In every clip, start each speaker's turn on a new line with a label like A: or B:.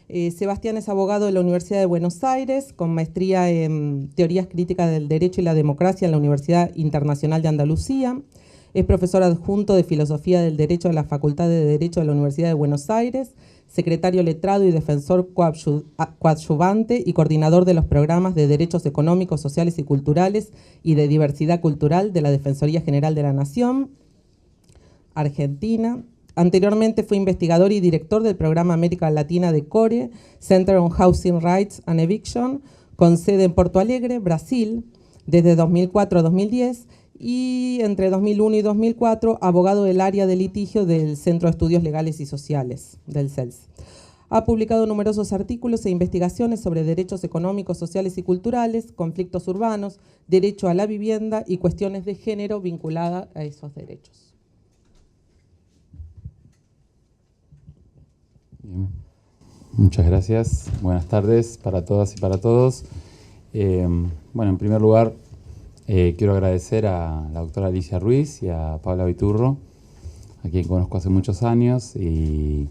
A: Sebastián es abogado de la Universidad de Buenos Aires, con maestría en Teorías Críticas del Derecho y la Democracia en la Universidad Internacional de Andalucía. Es profesor adjunto de Filosofía del Derecho de la Facultad de Derecho de la Universidad de Buenos Aires, secretario letrado y defensor coadyuvante y coordinador de los programas de Derechos Económicos, Sociales y Culturales y de Diversidad Cultural de la Defensoría General de la Nación, Argentina. Anteriormente fue investigador y director del programa América Latina de CORE, Center on Housing Rights and Eviction, con sede en Porto Alegre, Brasil, desde 2004 a 2010, y entre 2001 y 2004, abogado del área de litigio del Centro de Estudios Legales y Sociales, del CELS. Ha publicado numerosos artículos e investigaciones sobre derechos económicos, sociales y culturales, conflictos urbanos, derecho a la vivienda y cuestiones de género vinculadas a esos derechos.
B: Bien. Muchas gracias. Buenas tardes para todas y para todos. Bueno, en primer lugar, quiero agradecer a la doctora Alicia Ruiz y a Paula Viturro, a quien conozco hace muchos años, y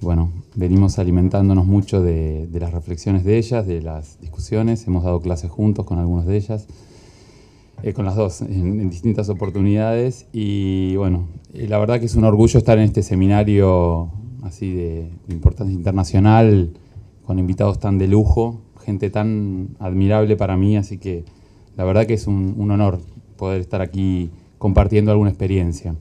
B: bueno, venimos alimentándonos mucho de las reflexiones de ellas, de las discusiones. Hemos dado clases juntos con algunas de ellas, con las dos, en distintas oportunidades, y bueno, la verdad que es un orgullo estar en este seminario así de importancia internacional, con invitados tan de lujo, gente tan admirable para mí, así que la verdad que es un honor poder estar aquí compartiendo alguna experiencia.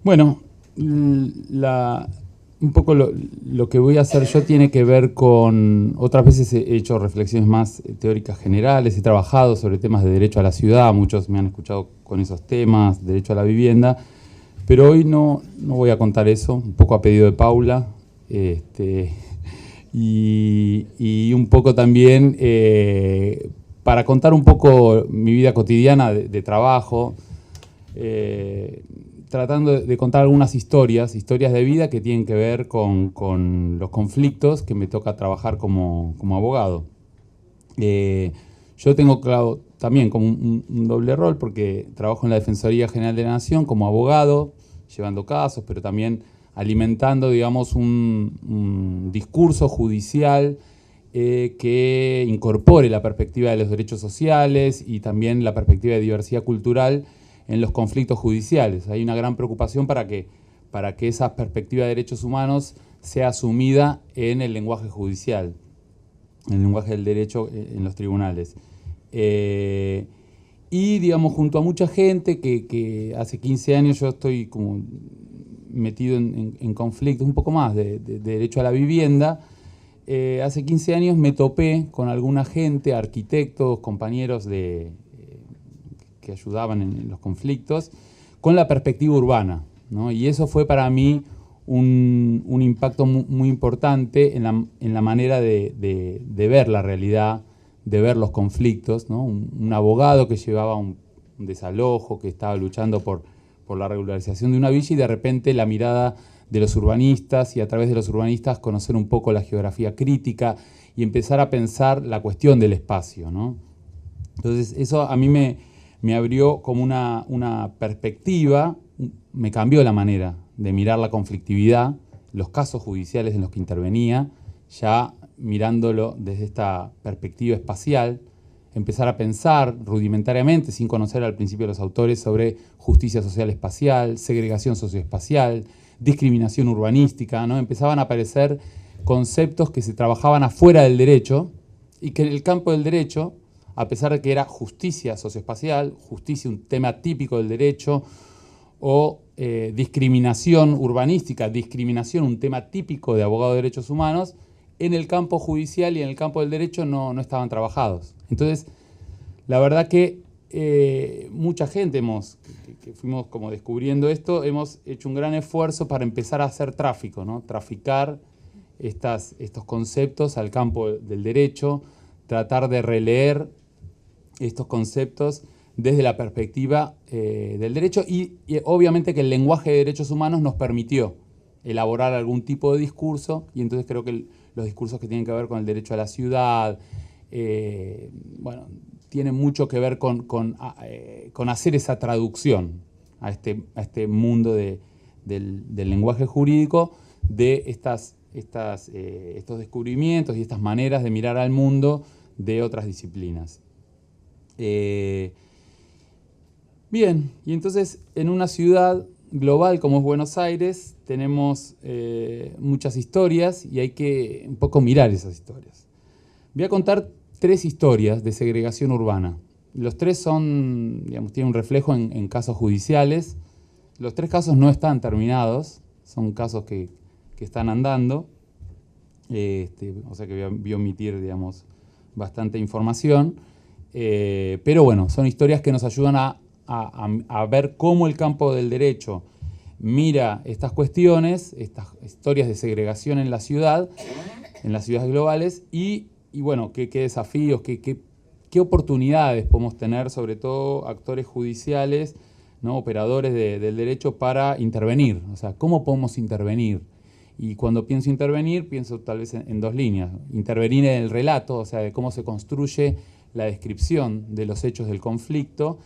B: Bueno, un poco lo que voy a hacer yo tiene que ver con, otras veces he hecho reflexiones más teóricas generales, he trabajado sobre temas de derecho a la ciudad, muchos me han escuchado con esos temas, derecho a la vivienda, pero hoy no voy a contar eso, un poco a pedido de Paula, y un poco también para contar un poco mi vida cotidiana de trabajo, tratando de contar algunas historias de vida que tienen que ver con los conflictos que me toca trabajar como abogado. Yo tengo claro también como un doble rol, porque trabajo en la Defensoría General de la Nación como abogado, llevando casos, pero también alimentando, digamos, un discurso judicial que incorpore la perspectiva de los derechos sociales y también la perspectiva de diversidad cultural en los conflictos judiciales. Hay una gran preocupación para que esa perspectiva de derechos humanos sea asumida en el lenguaje judicial, en el lenguaje del derecho en los tribunales. Y, digamos, junto a mucha gente que hace 15 años yo estoy como metido en conflictos, un poco más de derecho a la vivienda. Hace 15 años me topé con alguna gente, arquitectos, compañeros que ayudaban en los conflictos, con la perspectiva urbana, ¿no? Y eso fue para mí un impacto muy importante en la manera de ver la realidad, de ver los conflictos, ¿no? Un abogado que llevaba un desalojo, que estaba luchando por la regularización de una villa, y de repente la mirada de los urbanistas, y a través de los urbanistas conocer un poco la geografía crítica y empezar a pensar la cuestión del espacio, ¿no? Entonces eso a mí me abrió como una perspectiva, me cambió la manera de mirar la conflictividad, los casos judiciales en los que intervenía, ya mirándolo desde esta perspectiva espacial, empezar a pensar rudimentariamente, sin conocer al principio los autores, sobre justicia social espacial, segregación socioespacial, discriminación urbanística, ¿no? Empezaban a aparecer conceptos que se trabajaban afuera del derecho y que en el campo del derecho, a pesar de que era justicia socioespacial, justicia un tema típico del derecho, o discriminación urbanística, discriminación un tema típico de abogado de derechos humanos, en el campo judicial y en el campo del derecho no estaban trabajados. Entonces, la verdad que mucha gente que fuimos como descubriendo esto, hemos hecho un gran esfuerzo para empezar a hacer tráfico, ¿no? Traficar estos conceptos al campo del derecho, tratar de releer estos conceptos desde la perspectiva del derecho y obviamente que el lenguaje de derechos humanos nos permitió elaborar algún tipo de discurso, y entonces creo que los discursos que tienen que ver con el derecho a la ciudad, bueno, tienen mucho que ver con hacer esa traducción a este mundo del lenguaje jurídico de estos descubrimientos y estas maneras de mirar al mundo de otras disciplinas. Bien, y entonces en una ciudad global como es Buenos Aires tenemos muchas historias y hay que un poco mirar esas historias. Voy a contar 3 historias de segregación urbana. Los 3 son, digamos, tienen un reflejo en casos judiciales. Los 3 casos no están terminados, son casos que están andando. O sea que voy a omitir, digamos, bastante información. Pero bueno, son historias que nos ayudan a ver cómo el campo del derecho mira estas cuestiones, estas historias de segregación en la ciudad, en las ciudades globales, y bueno, qué desafíos, qué oportunidades podemos tener, sobre todo actores judiciales, ¿no? Operadores del derecho para intervenir. O sea, ¿cómo podemos intervenir? Y cuando pienso intervenir, pienso tal vez en 2 líneas. Intervenir en el relato, o sea, de cómo se construye la descripción de los hechos del conflicto,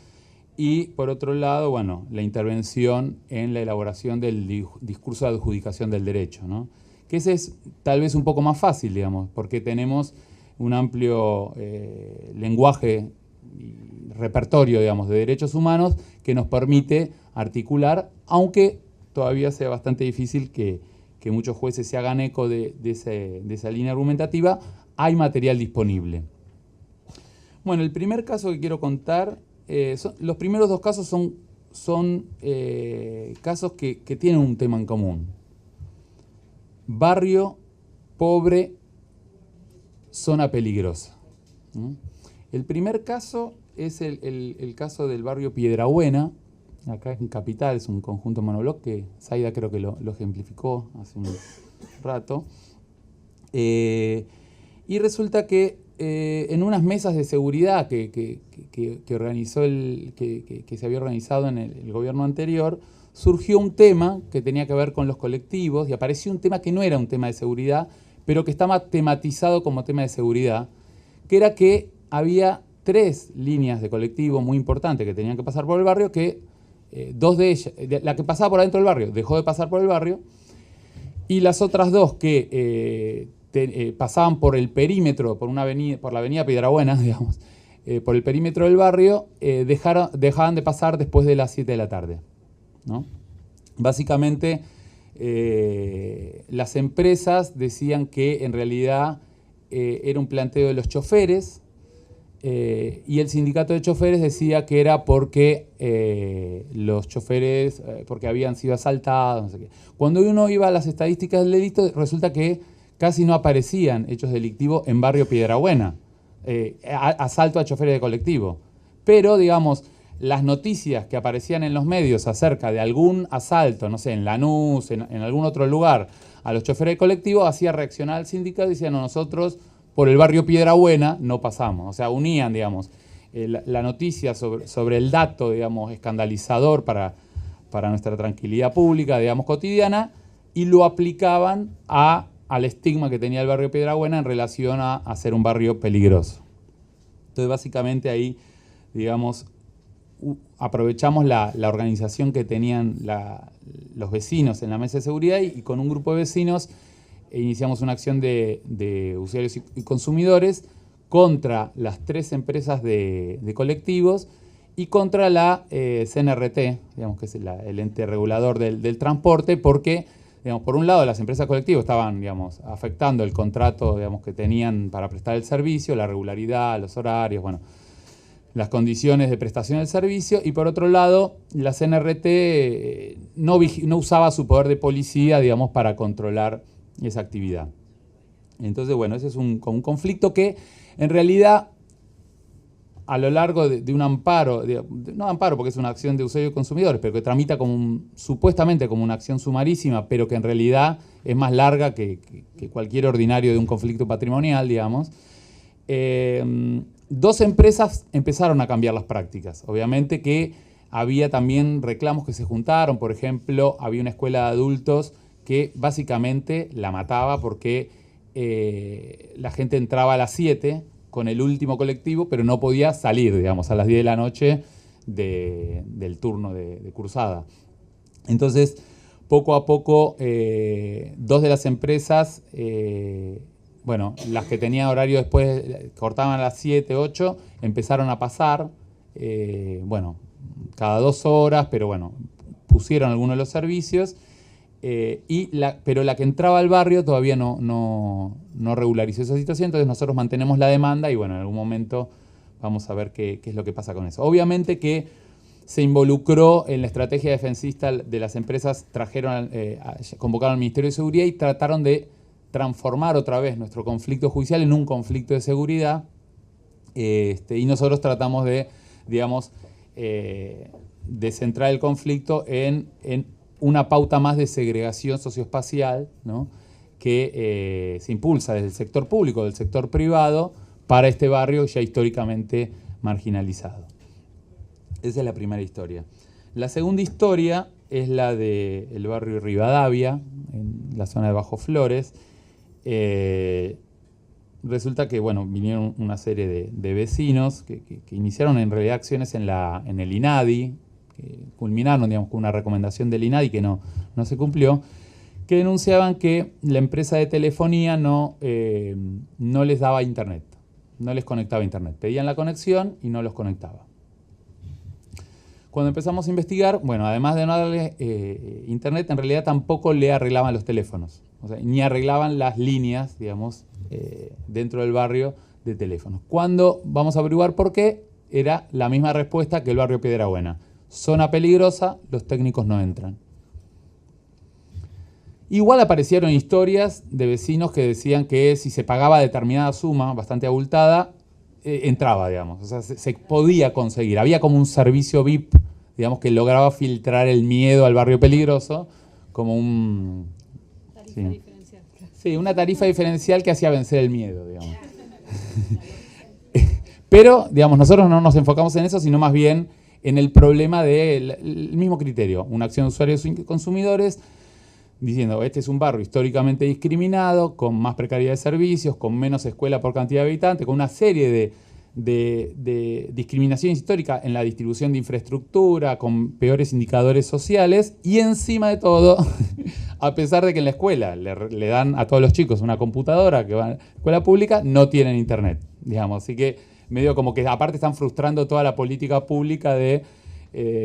B: y por otro lado, bueno, la intervención en la elaboración del discurso de adjudicación del derecho, ¿no? Que ese es tal vez un poco más fácil, digamos, porque tenemos un amplio lenguaje y repertorio, digamos, de derechos humanos que nos permite articular, aunque todavía sea bastante difícil que muchos jueces se hagan eco de esa línea argumentativa. Hay material disponible. Bueno, el primer caso que quiero contar, los primeros 2 casos son casos que tienen un tema en común. Barrio pobre, zona peligrosa, ¿no? El primer caso es el caso del barrio Piedrabuena, acá en Capital, es un conjunto monobloc que Zaida creo que lo ejemplificó hace un rato. Y resulta que en unas mesas de seguridad que se había organizado en el gobierno anterior, surgió un tema que tenía que ver con los colectivos y apareció un tema que no era un tema de seguridad, pero que estaba tematizado como tema de seguridad, que era que había 3 líneas de colectivo muy importantes que tenían que pasar por el barrio, que 2 de ellas, la que pasaba por adentro del barrio dejó de pasar por el barrio, y las otras 2 que pasaban por el perímetro, por la avenida Piedrabuena, digamos, por el perímetro del barrio, dejaban de pasar después de las 7 de la tarde, ¿no? Básicamente, las empresas decían que en realidad era un planteo de los choferes, y el sindicato de choferes decía que era porque los choferes porque habían sido asaltados, no sé qué. Cuando uno iba a las estadísticas del delito, resulta que casi no aparecían hechos delictivos en barrio Piedrabuena, asalto a choferes de colectivo. Pero, digamos, las noticias que aparecían en los medios acerca de algún asalto, no sé, en Lanús, en algún otro lugar, a los choferes de colectivo, hacía reaccionar al sindicato y decían, no, nosotros por el barrio Piedrabuena no pasamos. O sea, unían, digamos, la noticia sobre el dato, digamos, escandalizador para nuestra tranquilidad pública, digamos, cotidiana, y lo aplicaban al estigma que tenía el barrio Piedrabuena en relación a ser un barrio peligroso. Entonces, básicamente ahí, digamos, aprovechamos la organización que tenían los vecinos en la mesa de seguridad y con un grupo de vecinos iniciamos una acción de usuarios y consumidores contra las 3 empresas de colectivos y contra la CNRT, digamos, que es el ente regulador del transporte, porque, digamos, por un lado las empresas colectivas estaban, digamos, afectando el contrato, digamos, que tenían para prestar el servicio, la regularidad, los horarios, bueno, las condiciones de prestación del servicio, y por otro lado la CNRT no usaba su poder de policía, digamos, para controlar esa actividad. Entonces, bueno, ese es un conflicto que en realidad a lo largo de un amparo, no amparo porque es una acción de usuarios y consumidores, pero que tramita supuestamente como una acción sumarísima, pero que en realidad es más larga que cualquier ordinario de un conflicto patrimonial, digamos. 2 empresas empezaron a cambiar las prácticas. Obviamente que había también reclamos que se juntaron. Por ejemplo, había una escuela de adultos que básicamente la mataba porque la gente entraba a las 7 con el último colectivo, pero no podía salir, digamos, a las 10 de la noche del turno de cursada. Entonces, poco a poco, dos de las empresas, bueno, las que tenían horario después, cortaban a las 7, 8, empezaron a pasar, bueno, cada 2 horas, pero bueno, pusieron algunos de los servicios, pero la que entraba al barrio todavía no regularizó esa situación, entonces nosotros mantenemos la demanda y bueno, en algún momento vamos a ver qué es lo que pasa con eso. Obviamente que se involucró en la estrategia defensista de las empresas, convocaron al Ministerio de Seguridad y trataron de transformar otra vez nuestro conflicto judicial en un conflicto de seguridad, y nosotros tratamos de, digamos, de centrar el conflicto en una pauta más de segregación socioespacial, ¿no?, que se impulsa desde el sector público, del sector privado, para este barrio ya históricamente marginalizado. Esa es la primera historia. La segunda historia es la del barrio Rivadavia, en la zona de Bajo Flores. Resulta que, bueno, vinieron una serie de vecinos que iniciaron en realidad acciones en el INADI, que culminaron, digamos, con una recomendación del INADI que no se cumplió, que denunciaban que la empresa de telefonía no les daba internet, no les conectaba a internet. Pedían la conexión y no los conectaba. Cuando empezamos a investigar, bueno, además de no darle internet, en realidad tampoco le arreglaban los teléfonos, o sea, ni arreglaban las líneas, digamos, dentro del barrio de teléfonos. Cuando vamos a averiguar por qué, era la misma respuesta que el barrio Piedrabuena. Zona peligrosa, los técnicos no entran. Igual aparecieron historias de vecinos que decían que si se pagaba determinada suma, bastante abultada, entraba, digamos. O sea, se podía conseguir. Había como un servicio VIP, digamos, que lograba filtrar el miedo al barrio peligroso, como un...
C: Tarifa diferencial.
B: Sí, una tarifa diferencial que hacía vencer el miedo, digamos. Pero, digamos, nosotros no nos enfocamos en eso, sino más bien en el problema del mismo criterio. Una acción de usuarios y consumidores diciendo, este es un barrio históricamente discriminado, con más precariedad de servicios, con menos escuela por cantidad de habitantes, con una serie de discriminaciones históricas en la distribución de infraestructura, con peores indicadores sociales, y encima de todo, a pesar de que en la escuela le dan a todos los chicos una computadora que van a la escuela pública, no tienen internet, digamos. Así que medio como que aparte están frustrando toda la política pública de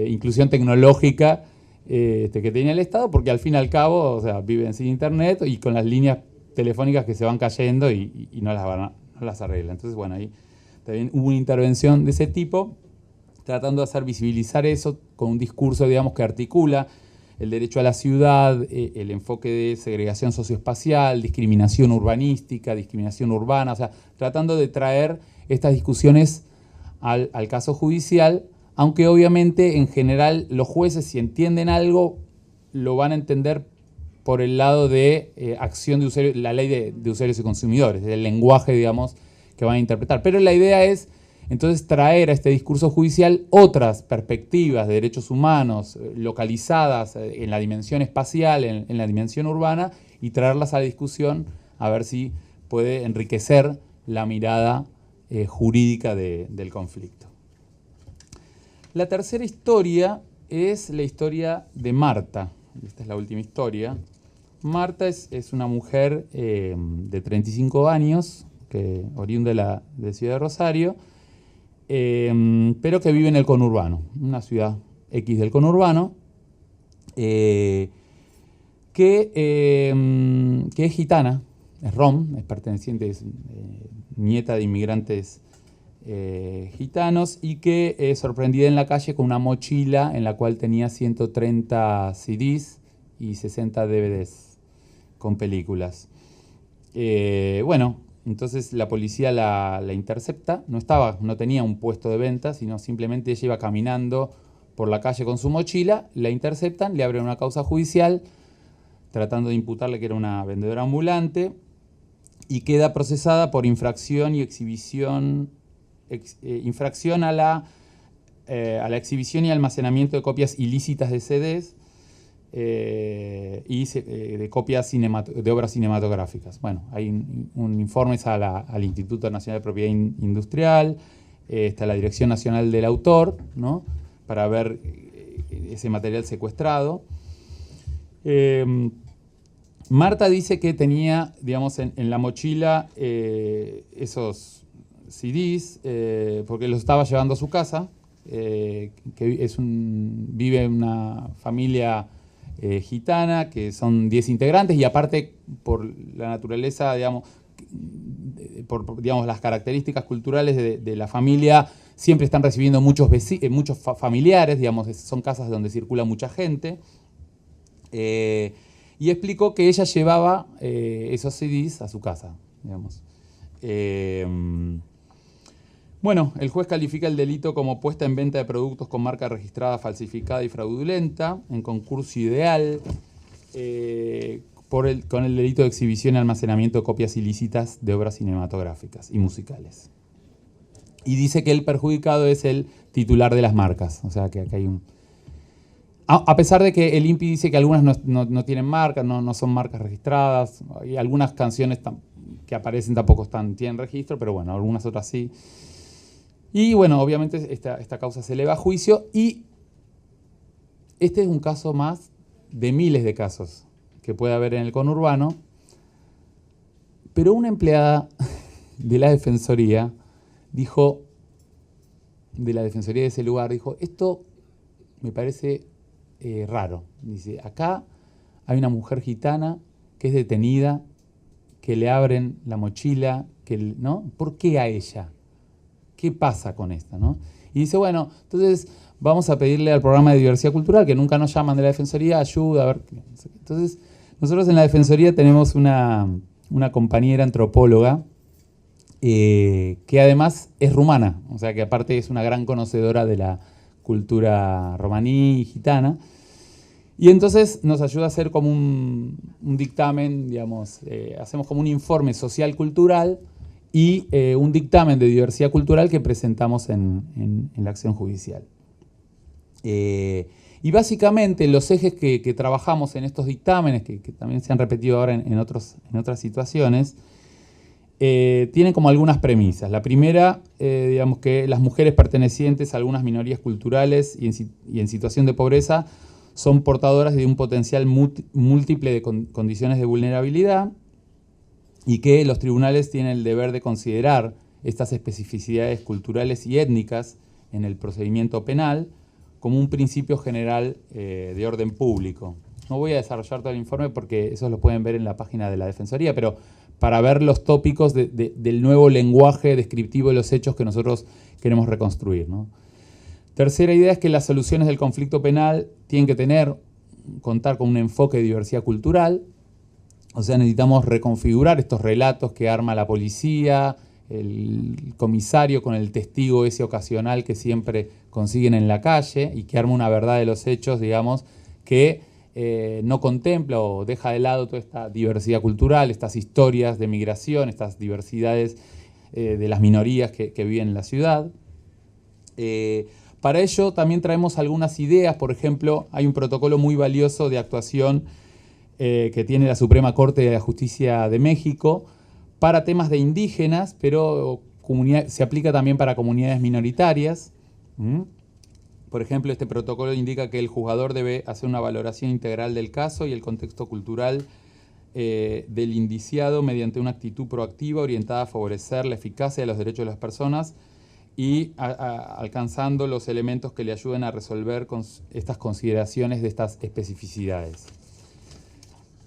B: inclusión tecnológica que tenía el Estado, porque al fin y al cabo, o sea, viven sin internet y con las líneas telefónicas que se van cayendo y no las arreglan. Entonces, bueno, ahí también hubo una intervención de ese tipo, tratando de hacer visibilizar eso con un discurso, digamos, que articula el derecho a la ciudad, el enfoque de segregación socioespacial, discriminación urbanística, discriminación urbana, o sea, tratando de traer estas discusiones al caso judicial, aunque obviamente en general los jueces, si entienden algo, lo van a entender por el lado de acción de usuarios, la ley de usuarios y consumidores, el lenguaje, digamos, que van a interpretar. Pero la idea es entonces traer a este discurso judicial otras perspectivas de derechos humanos localizadas en la dimensión espacial, en la dimensión urbana, y traerlas a la discusión a ver si puede enriquecer la mirada jurídica del conflicto. La tercera historia es la historia de Marta. Esta es la última historia. Marta es una mujer de 35 años, oriunda de Ciudad de Rosario, pero que vive en el conurbano, una ciudad X del conurbano, que es gitana, es rom, es perteneciente, es nieta de inmigrantes gitanos, y que es sorprendida en la calle con una mochila en la cual tenía 130 CDs y 60 DVDs con películas. Bueno, entonces la policía la intercepta, no tenía un puesto de venta, sino simplemente ella iba caminando por la calle con su mochila, la interceptan, le abren una causa judicial tratando de imputarle que era una vendedora ambulante, y queda procesada por infracción y exhibición, infracción a la exhibición y almacenamiento de copias ilícitas de CDs y de copias de obras cinematográficas. Bueno, hay un informe al Instituto Nacional de Propiedad Industrial, está la Dirección Nacional del Autor, ¿no?, para ver ese material secuestrado. Marta dice que tenía, digamos, en la mochila esos CDs, porque los estaba llevando a su casa, que vive en una familia gitana, que son 10 integrantes, y aparte, por la naturaleza, digamos, digamos las características culturales de la familia, siempre están recibiendo muchos familiares, digamos, son casas donde circula mucha gente. Y explicó que ella llevaba esos CDs a su casa, digamos. Bueno, el juez califica el delito como puesta en venta de productos con marca registrada falsificada y fraudulenta, en concurso ideal, con el delito de exhibición y almacenamiento de copias ilícitas de obras cinematográficas y musicales. Y dice que el perjudicado es el titular de las marcas, o sea que acá hay un... A pesar de que el INPI dice que algunas no tienen marcas, no son marcas registradas, y algunas canciones que aparecen tampoco tienen registro, pero bueno, algunas otras sí. Y bueno, obviamente esta causa se eleva a juicio, y este es un caso más de miles de casos que puede haber en el conurbano, pero una empleada de la Defensoría dijo, de la Defensoría de ese lugar, dijo, esto me parece raro. Dice, acá hay una mujer gitana que es detenida, que le abren la mochila, ¿no? ¿Por qué a ella? ¿Qué pasa con esta, no? Y dice, bueno, entonces vamos a pedirle al programa de diversidad cultural, que nunca nos llaman de la Defensoría, ayuda, a ver. Entonces, nosotros en la Defensoría tenemos una compañera antropóloga que además es rumana, o sea que aparte es una gran conocedora de la cultura romaní y gitana. Y entonces nos ayuda a hacer como un dictamen, digamos, hacemos como un informe social-cultural y un dictamen de diversidad cultural que presentamos en la acción judicial. Y básicamente los ejes que trabajamos en estos dictámenes, que también se han repetido ahora en otras situaciones, tienen como algunas premisas. La primera, digamos que las mujeres pertenecientes a algunas minorías culturales y en situación de pobreza son portadoras de un potencial múltiple de condiciones de vulnerabilidad, y que los tribunales tienen el deber de considerar estas especificidades culturales y étnicas en el procedimiento penal como un principio general de orden público. No voy a desarrollar todo el informe porque eso lo pueden ver en la página de la Defensoría, pero para ver los tópicos del nuevo lenguaje descriptivo de los hechos que nosotros queremos reconstruir, ¿no? Tercera idea es que las soluciones del conflicto penal tienen que contar con un enfoque de diversidad cultural. O sea, necesitamos reconfigurar estos relatos que arma la policía, el comisario con el testigo ese ocasional que siempre consiguen en la calle y que arma una verdad de los hechos, digamos, que no contempla o deja de lado toda esta diversidad cultural, estas historias de migración, estas diversidades de las minorías que viven en la ciudad. Para ello también traemos algunas ideas. Por ejemplo, hay un protocolo muy valioso de actuación que tiene la Suprema Corte de la Justicia de México para temas de indígenas, pero se aplica también para comunidades minoritarias. Por ejemplo, este protocolo indica que el juzgador debe hacer una valoración integral del caso y el contexto cultural del indiciado mediante una actitud proactiva orientada a favorecer la eficacia de los derechos de las personas y alcanzando los elementos que le ayuden a resolver estas consideraciones de estas especificidades.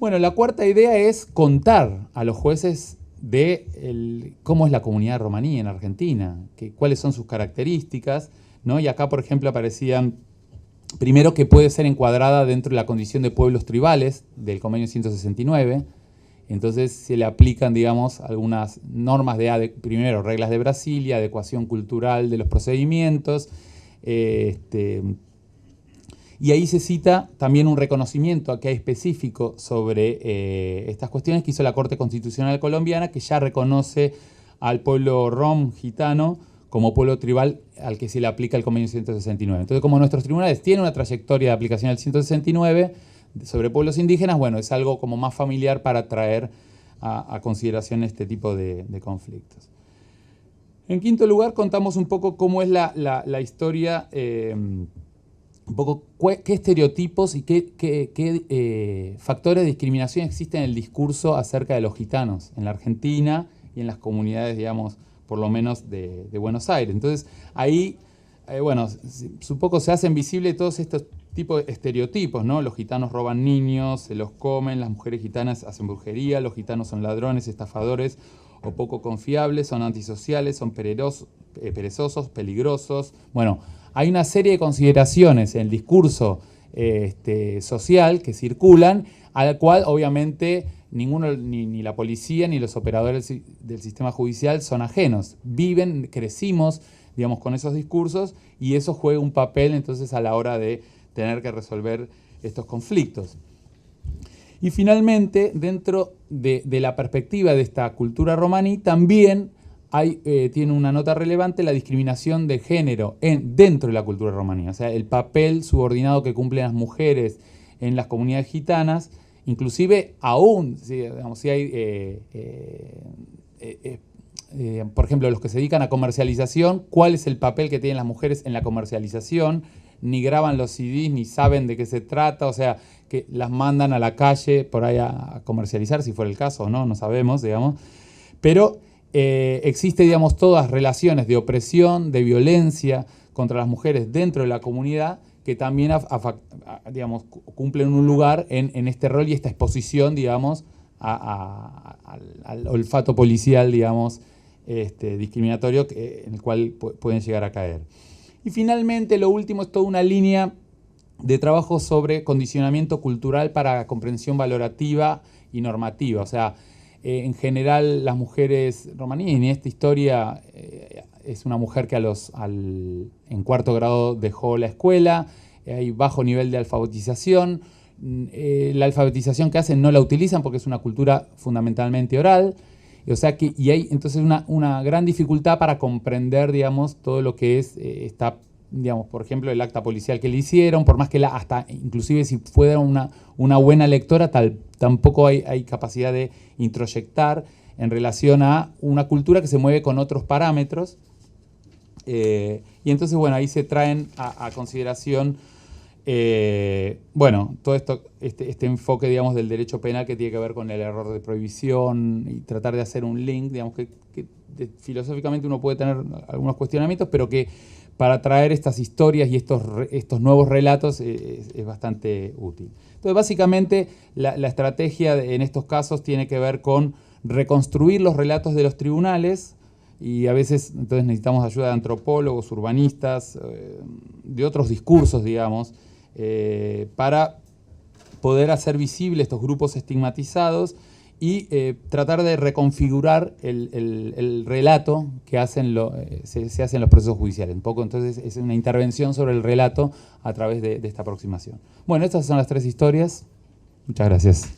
B: Bueno, la cuarta idea es contar a los jueces de cómo es la comunidad romaní en Argentina, cuáles son sus características, ¿no? Y acá, por ejemplo, aparecían, primero, que puede ser encuadrada dentro de la condición de pueblos tribales del Convenio 169, entonces se le aplican, digamos, algunas normas primero, reglas de Brasilia, adecuación cultural de los procedimientos, y ahí se cita también un reconocimiento acá específico sobre estas cuestiones que hizo la Corte Constitucional Colombiana, que ya reconoce al pueblo rom gitano como pueblo tribal al que se le aplica el Convenio 169. Entonces, como nuestros tribunales tienen una trayectoria de aplicación del 169 sobre pueblos indígenas, bueno, es algo como más familiar para traer a consideración este tipo de conflictos. En quinto lugar, contamos un poco cómo es la historia un poco qué estereotipos y qué factores de discriminación existen en el discurso acerca de los gitanos en la Argentina y en las comunidades, digamos, por lo menos de Buenos Aires. Entonces, ahí, bueno, un poco se hacen visibles todos estos tipos de estereotipos, ¿no? Los gitanos roban niños, se los comen, las mujeres gitanas hacen brujería, los gitanos son ladrones, estafadores o poco confiables, son antisociales, son perezosos, peligrosos. Bueno, hay una serie de consideraciones en el discurso social que circulan, al cual obviamente ninguno, ni la policía ni los operadores del sistema judicial son ajenos. Crecimos, digamos, con esos discursos y eso juega un papel entonces a la hora de tener que resolver estos conflictos. Y finalmente, dentro de la perspectiva de esta cultura romaní, también tiene una nota relevante la discriminación de género dentro de la cultura romaní. O sea, el papel subordinado que cumplen las mujeres en las comunidades gitanas, inclusive aún, digamos, si hay, por ejemplo, los que se dedican a comercialización, ¿cuál es el papel que tienen las mujeres en la comercialización? Ni graban los CDs, ni saben de qué se trata, o sea, que las mandan a la calle por ahí a comercializar, si fuera el caso o no, no sabemos, digamos. Pero existe, digamos, todas relaciones de opresión, de violencia contra las mujeres dentro de la comunidad que también, digamos, cumplen un lugar en este rol y esta exposición, digamos, al olfato policial, digamos, discriminatorio en el cual pueden llegar a caer. Y finalmente, lo último es toda una línea de trabajo sobre condicionamiento cultural para comprensión valorativa y normativa. O sea, en general las mujeres romaníes, en esta historia es una mujer que en cuarto grado dejó la escuela, hay bajo nivel de alfabetización, la alfabetización que hacen no la utilizan porque es una cultura fundamentalmente oral, o sea que y hay entonces una gran dificultad para comprender, digamos, todo lo que es digamos, por ejemplo, el acta policial que le hicieron, por más que hasta inclusive si fuera una buena lectora, tampoco hay capacidad de introyectar en relación a una cultura que se mueve con otros parámetros. Y entonces, bueno, ahí se traen a consideración, bueno, todo esto, este enfoque, digamos, del derecho penal que tiene que ver con el error de prohibición y tratar de hacer un link, digamos, que filosóficamente uno puede tener algunos cuestionamientos, pero que para traer estas historias y estos nuevos relatos es bastante útil. Entonces, básicamente, la estrategia en estos casos tiene que ver con reconstruir los relatos de los tribunales y a veces entonces necesitamos ayuda de antropólogos, urbanistas, de otros discursos, digamos, para poder hacer visibles estos grupos estigmatizados y tratar de reconfigurar el relato que se hace en los procesos judiciales. Un poco, entonces, es una intervención sobre el relato a través de esta aproximación. Bueno, estas son las 3 historias. Muchas gracias.